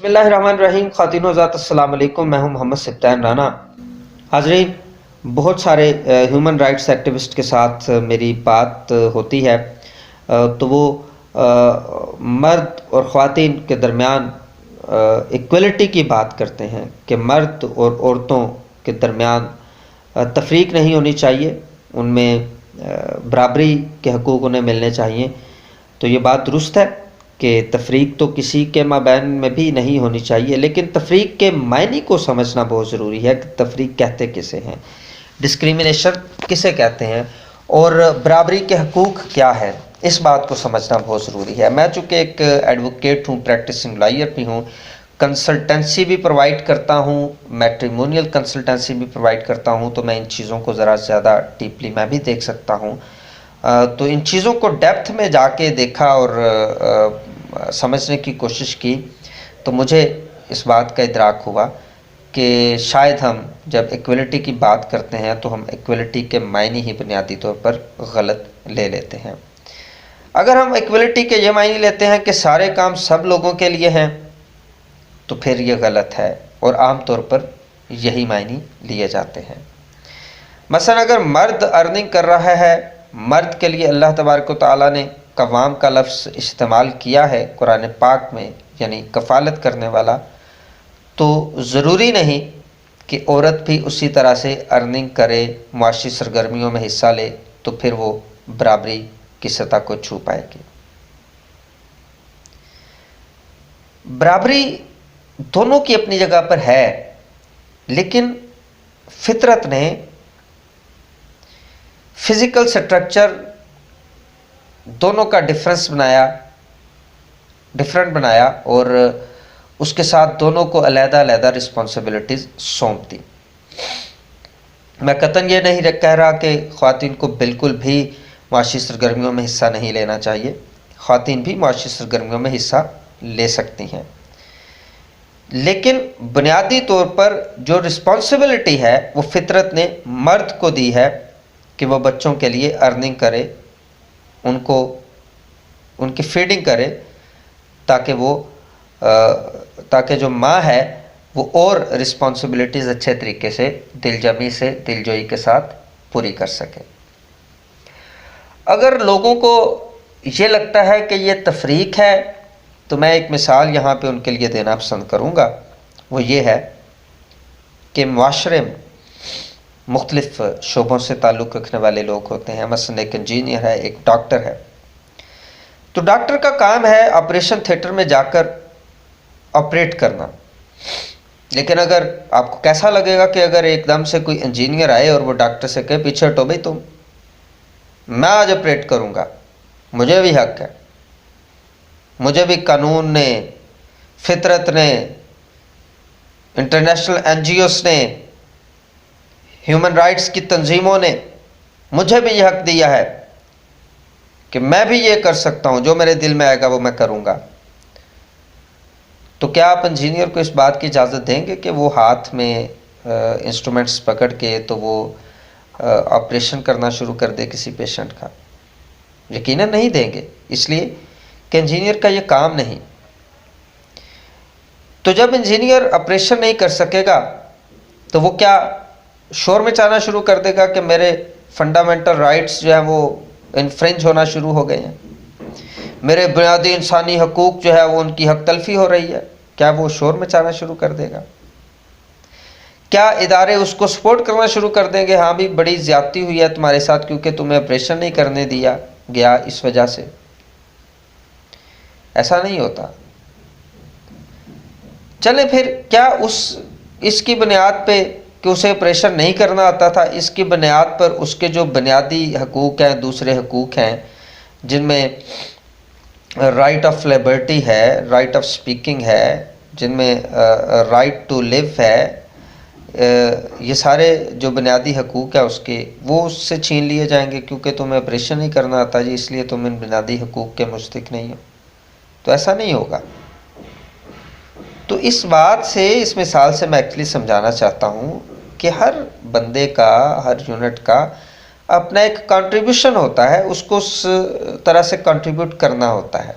بسم اللہ الرحمن الرحیم. خواتین و حضرات السلام علیکم. میں ہوں محمد سبطین رانا. حاضرین، بہت سارے ہیومن رائٹس ایکٹیوسٹ کے ساتھ میری بات ہوتی ہے تو وہ مرد اور خواتین کے درمیان ایکویلٹی کی بات کرتے ہیں کہ مرد اور عورتوں کے درمیان تفریق نہیں ہونی چاہیے، ان میں برابری کے حقوق انہیں ملنے چاہیے. تو یہ بات درست ہے کہ تفریق تو کسی کے مابین میں بھی نہیں ہونی چاہیے، لیکن تفریق کے معنی کو سمجھنا بہت ضروری ہے کہ تفریق کہتے کسے ہیں، ڈسکریمنیشن کسے کہتے ہیں، اور برابری کے حقوق کیا ہے، اس بات کو سمجھنا بہت ضروری ہے. میں چونکہ ایک ایڈوکیٹ ہوں، پریکٹسنگ لائر بھی ہوں، کنسلٹنسی بھی پرووائڈ کرتا ہوں، میٹریمونیل کنسلٹنسی بھی پرووائڈ کرتا ہوں، تو میں ان چیزوں کو ذرا زیادہ ڈیپلی میں بھی دیکھ سکتا ہوں. تو ان چیزوں کو ڈیپتھ میں جا کے دیکھا اور سمجھنے کی کوشش کی تو مجھے اس بات کا ادراک ہوا کہ شاید ہم جب ایکویلٹی کی بات کرتے ہیں تو ہم ایکویلٹی کے معنی ہی بنیادی طور پر غلط لے لیتے ہیں. اگر ہم ایکویلٹی کے یہ معنی لیتے ہیں کہ سارے کام سب لوگوں کے لیے ہیں تو پھر یہ غلط ہے، اور عام طور پر یہی معنی لیے جاتے ہیں. مثلا اگر مرد ارننگ کر رہا ہے، مرد کے لیے اللہ تبارک و تعالیٰ نے قوام کا لفظ استعمال کیا ہے قرآن پاک میں، یعنی کفالت کرنے والا، تو ضروری نہیں کہ عورت بھی اسی طرح سے ارننگ کرے، معاشی سرگرمیوں میں حصہ لے تو پھر وہ برابری کی سطح کو چھو پائے گی. برابری دونوں کی اپنی جگہ پر ہے، لیکن فطرت نے فزیکل سٹرکچر دونوں کا ڈفرنٹ بنایا اور اس کے ساتھ دونوں کو علیحدہ علیحدہ رسپانسبلٹیز سونپ دی. میں قطعاً یہ نہیں کہہ رہا کہ خواتین کو بالکل بھی معاشی سرگرمیوں میں حصہ نہیں لینا چاہیے، خواتین بھی معاشی سرگرمیوں میں حصہ لے سکتی ہیں، لیکن بنیادی طور پر جو رسپانسبلٹی ہے وہ فطرت نے مرد کو دی ہے کہ وہ بچوں کے لیے ارننگ کرے، ان کی فیڈنگ کرے، تاکہ جو ماں ہے وہ اور رسپانسبلٹیز اچھے طریقے سے دل جمی سے دل جوئی کے ساتھ پوری کر سکے. اگر لوگوں کو یہ لگتا ہے کہ یہ تفریق ہے تو میں ایک مثال یہاں پہ ان کے لیے دینا پسند کروں گا. وہ یہ ہے کہ معاشرے میں مختلف شعبوں سے تعلق رکھنے والے لوگ ہوتے ہیں. مثلا ایک انجینئر ہے، ایک ڈاکٹر ہے. تو ڈاکٹر کا کام ہے آپریشن تھیٹر میں جا کر آپریٹ کرنا، لیکن اگر آپ کو کیسا لگے گا کہ اگر ایک دم سے کوئی انجینئر آئے اور وہ ڈاکٹر سے کہے پیچھے ہٹو بھائی، تم میں آج آپریٹ کروں گا، مجھے بھی حق ہے، مجھے بھی قانون نے، فطرت نے، انٹرنیشنل این جی اوز نے، ہیومن رائٹس کی تنظیموں نے مجھے بھی یہ حق دیا ہے کہ میں بھی یہ کر سکتا ہوں، جو میرے دل میں آئے گا وہ میں کروں گا. تو کیا آپ انجینئر کو اس بات کی اجازت دیں گے کہ وہ ہاتھ میں انسٹرومنٹس پکڑ کے تو وہ آپریشن کرنا شروع کر دے کسی پیشنٹ کا؟ یقیناً نہیں دیں گے، اس لیے کہ انجینئر کا یہ کام نہیں. تو جب انجینئر آپریشن نہیں کر سکے گا تو وہ کیا شور مچانا شروع کر دے گا کہ میرے فنڈامنٹل رائٹس جو ہیں وہ انفرنج ہونا شروع ہو گئے ہیں، میرے بنیادی انسانی حقوق جو ہے وہ ان کی حق تلفی ہو رہی ہے؟ کیا وہ شور مچانا شروع کر دے گا؟ کیا ادارے اس کو سپورٹ کرنا شروع کر دیں گے؟ ہاں بھی بڑی زیادتی ہوئی ہے تمہارے ساتھ کیونکہ تمہیں آپریشن نہیں کرنے دیا گیا اس وجہ سے. ایسا نہیں ہوتا. چلیں پھر کیا اس کی بنیاد پہ کہ اسے آپریشن نہیں کرنا آتا تھا، اس کی بنیاد پر اس کے جو بنیادی حقوق ہیں، دوسرے حقوق ہیں جن میں رائٹ آف لیبرٹی ہے، رائٹ آف سپیکنگ ہے، جن میں رائٹ ٹو لیو ہے، یہ سارے جو بنیادی حقوق ہیں اس کے، وہ اس سے چھین لیے جائیں گے کیونکہ تمہیں آپریشن نہیں کرنا آتا جی، اس لیے تم ان بنیادی حقوق کے مستحق نہیں ہو؟ تو ایسا نہیں ہوگا. تو اس بات سے، اس مثال سے میں ایکچولی سمجھانا چاہتا ہوں کہ ہر بندے کا، ہر یونٹ کا اپنا ایک کنٹریبیوشن ہوتا ہے، اس کو اس طرح سے کنٹریبیوٹ کرنا ہوتا ہے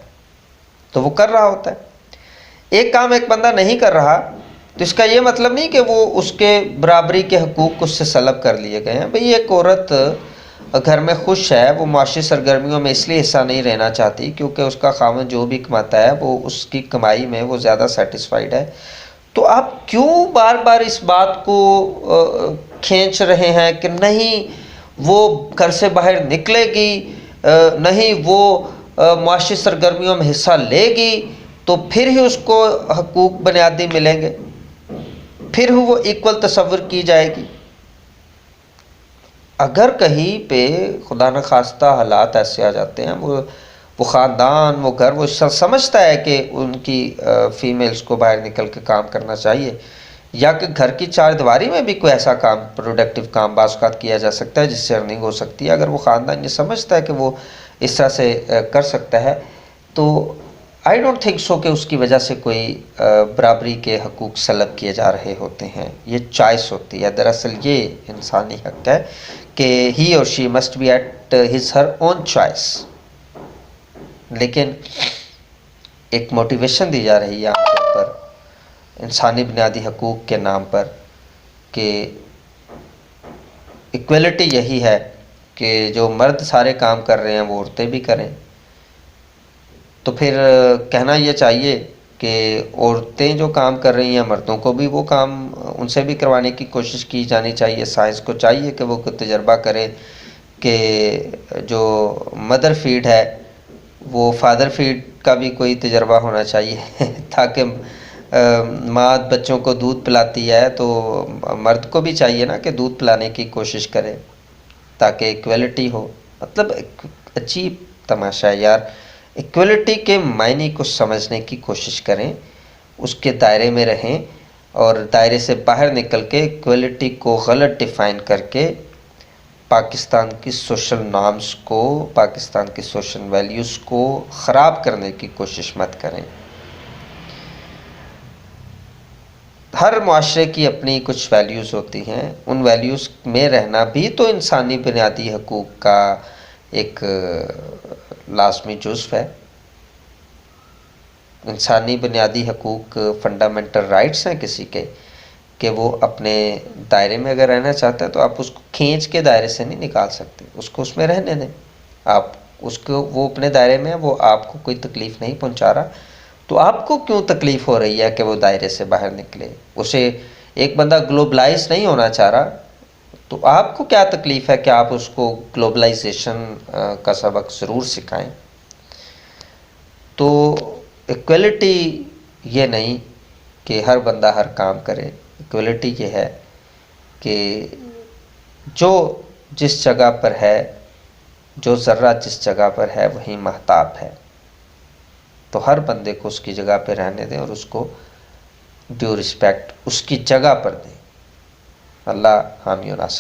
تو وہ کر رہا ہوتا ہے. ایک کام ایک بندہ نہیں کر رہا تو اس کا یہ مطلب نہیں کہ وہ اس کے برابری کے حقوق اس سے سلب کر لیے گئے ہیں. بھئی ایک عورت گھر میں خوش ہے، وہ معاشی سرگرمیوں میں اس لیے حصہ نہیں رہنا چاہتی کیونکہ اس کا خاوند جو بھی کماتا ہے وہ اس کی کمائی میں وہ زیادہ سیٹسفائیڈ ہے. تو آپ کیوں بار بار اس بات کو کھینچ رہے ہیں کہ نہیں وہ گھر سے باہر نکلے گی، نہیں وہ معاشی سرگرمیوں میں حصہ لے گی تو پھر ہی اس کو حقوق بنیادی ملیں گے، پھر ہی وہ ایکول تصور کی جائے گی. اگر کہیں پہ خدا نخواستہ حالات ایسے آ جاتے ہیں، وہ خاندان، وہ گھر، وہ سمجھتا ہے کہ ان کی فیمیلز کو باہر نکل کے کام کرنا چاہیے، یا کہ گھر کی چار دیواری میں بھی کوئی ایسا کام، پروڈکٹیو کام بعض اوقات کیا جا سکتا ہے جس سے ارننگ ہو سکتی ہے. اگر وہ خاندان یہ سمجھتا ہے کہ وہ اس طرح سے کر سکتا ہے تو آئی ڈونٹ تھنک سو کہ اس کی وجہ سے کوئی برابری کے حقوق سلب کیے جا رہے ہوتے ہیں. یہ چوائس ہوتی ہے، دراصل یہ انسانی حق ہے کہ ہی اور she must be at his her own choice. لیکن ایک موٹیویشن دی جا رہی ہے عام طور پر انسانی بنیادی حقوق کے نام پر کہ ایکویلٹی یہی ہے کہ جو مرد سارے کام کر رہے ہیں وہ عورتیں بھی کریں. تو پھر کہنا یہ چاہیے کہ عورتیں جو کام کر رہی ہیں مردوں کو بھی وہ کام ان سے بھی کروانے کی کوشش کی جانی چاہیے. سائنس کو چاہیے کہ وہ کوئی تجربہ کرے کہ جو مدر فیڈ ہے وہ فادر فیڈ کا بھی کوئی تجربہ ہونا چاہیے تاکہ ماں بچوں کو دودھ پلاتی ہے تو مرد کو بھی چاہیے نا کہ دودھ پلانے کی کوشش کرے تاکہ ایکویلٹی ہو. مطلب عجیب تماشا ہے یار. ایکویلٹی کے معنی کو سمجھنے کی کوشش کریں، اس کے دائرے میں رہیں، اور دائرے سے باہر نکل کے ایکویلٹی کو غلط ڈیفائن کر کے پاکستان کی سوشل نارمز کو، پاکستان کی سوشل ویلیوز کو خراب کرنے کی کوشش مت کریں. ہر معاشرے کی اپنی کچھ ویلیوز ہوتی ہیں، ان ویلیوز میں رہنا بھی تو انسانی بنیادی حقوق کا ایک لازمی جزو ہے. انسانی بنیادی حقوق فنڈامنٹل رائٹس ہیں کسی کے کہ وہ اپنے دائرے میں اگر رہنا چاہتا ہے تو آپ اس کو کھینچ کے دائرے سے نہیں نکال سکتے، اس کو اس میں رہنے دیں. آپ اس کو، وہ اپنے دائرے میں ہے، وہ آپ کو کوئی تکلیف نہیں پہنچا رہا، تو آپ کو کیوں تکلیف ہو رہی ہے کہ وہ دائرے سے باہر نکلے؟ اسے ایک بندہ گلوبلائز نہیں ہونا چاہ رہا تو آپ کو کیا تکلیف ہے کہ آپ اس کو گلوبلائزیشن کا سبق ضرور سکھائیں. تو ایکویلٹی یہ نہیں کہ ہر بندہ ہر کام کرے. ایکویلٹی یہ ہے کہ جو جس جگہ پر ہے، جو ذرہ جس جگہ پر ہے وہیں مہتاب ہے، تو ہر بندے کو اس کی جگہ پہ رہنے دیں اور اس کو ڈیو رسپیکٹ اس کی جگہ پر دیں. اللہ حامی و ناصر.